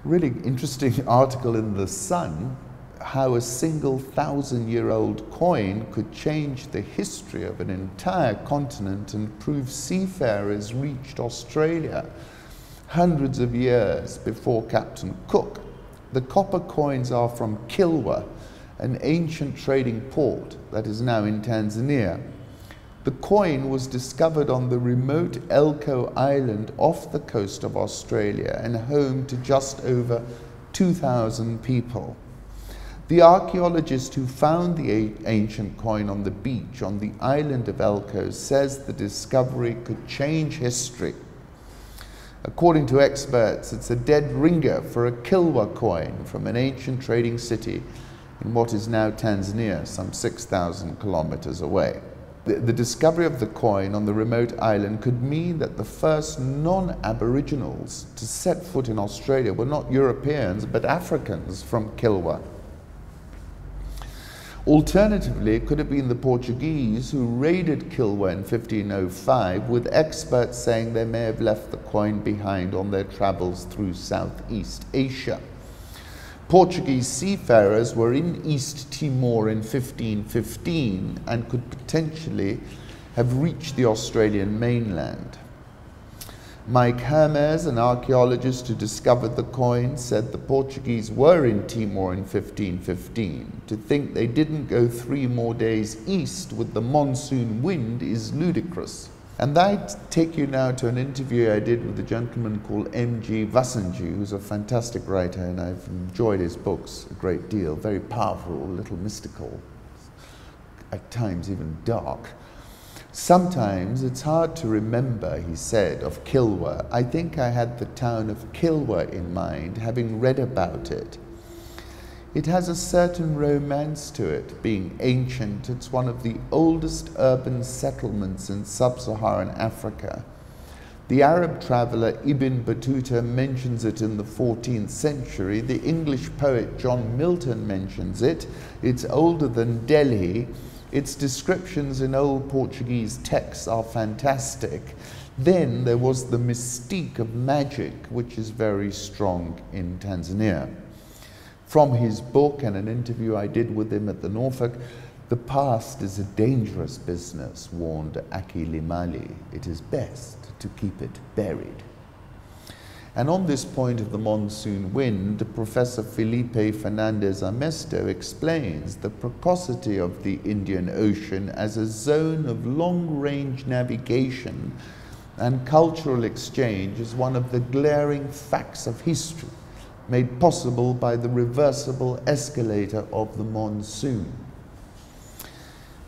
Really interesting article in The Sun, how a single 1,000-year-old coin could change the history of an entire continent and prove seafarers reached Australia hundreds of years before Captain Cook. The copper coins are from Kilwa, an ancient trading port that is now in Tanzania. The coin was discovered on the remote Elcho Island off the coast of Australia and home to just over 2,000 people. The archaeologist who found the ancient coin on the beach on the island of Elcho says the discovery could change history. According to experts, it's a dead ringer for a Kilwa coin from an ancient trading city in what is now Tanzania, some 6,000 kilometers away. The discovery of the coin on the remote island could mean that the first non-Aboriginals to set foot in Australia were not Europeans, but Africans from Kilwa. Alternatively, it could have been the Portuguese who raided Kilwa in 1505, with experts saying they may have left the coin behind on their travels through Southeast Asia. Portuguese seafarers were in East Timor in 1515 and could potentially have reached the Australian mainland. Mike Hermes, an archaeologist who discovered the coin, said the Portuguese were in Timor in 1515. To think they didn't go 3 more days east with the monsoon wind is ludicrous. And I take you now to an interview I did with a gentleman called M.G. Vasanji, who's a fantastic writer, and I've enjoyed his books a great deal. Very powerful, a little mystical, at times even dark. Sometimes it's hard to remember, he said, of Kilwa. I think I had the town of Kilwa in mind, having read about it. It has a certain romance to it. Being ancient, it's one of the oldest urban settlements in sub-Saharan Africa. The Arab traveller Ibn Battuta mentions it in the 14th century. The English poet John Milton mentions it. It's older than Delhi. Its descriptions in old Portuguese texts are fantastic. Then there was the mystique of magic, which is very strong in Tanzania. From his book and an interview I did with him at the Norfolk, the past is a dangerous business, warned Aki Limali. It is best to keep it buried. And on this point of the monsoon wind, Professor Felipe Fernandez Amesto explains the precocity of the Indian Ocean as a zone of long-range navigation and cultural exchange is one of the glaring facts of history, made possible by the reversible escalator of the monsoon.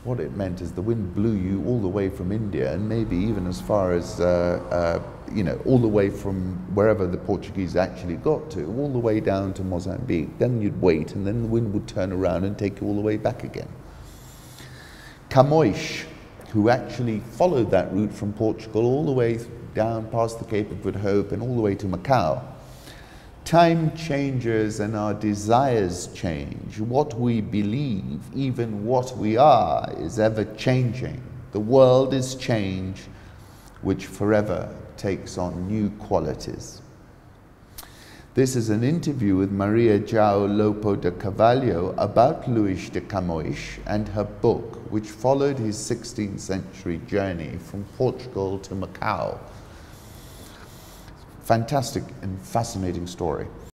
What it meant is the wind blew you all the way from India and maybe even as far as, all the way from wherever the Portuguese actually got to, all the way down to Mozambique. Then you'd wait and then the wind would turn around and take you all the way back again. Camões, who actually followed that route from Portugal all the way down past the Cape of Good Hope and all the way to Macau. Time changes and our desires change. What we believe, even what we are, is ever changing. The world is change, which forever takes on new qualities. This is an interview with Maria João Lopo de Carvalho about Luís de Camões and her book, which followed his 16th century journey from Portugal to Macau. Fantastic and fascinating story.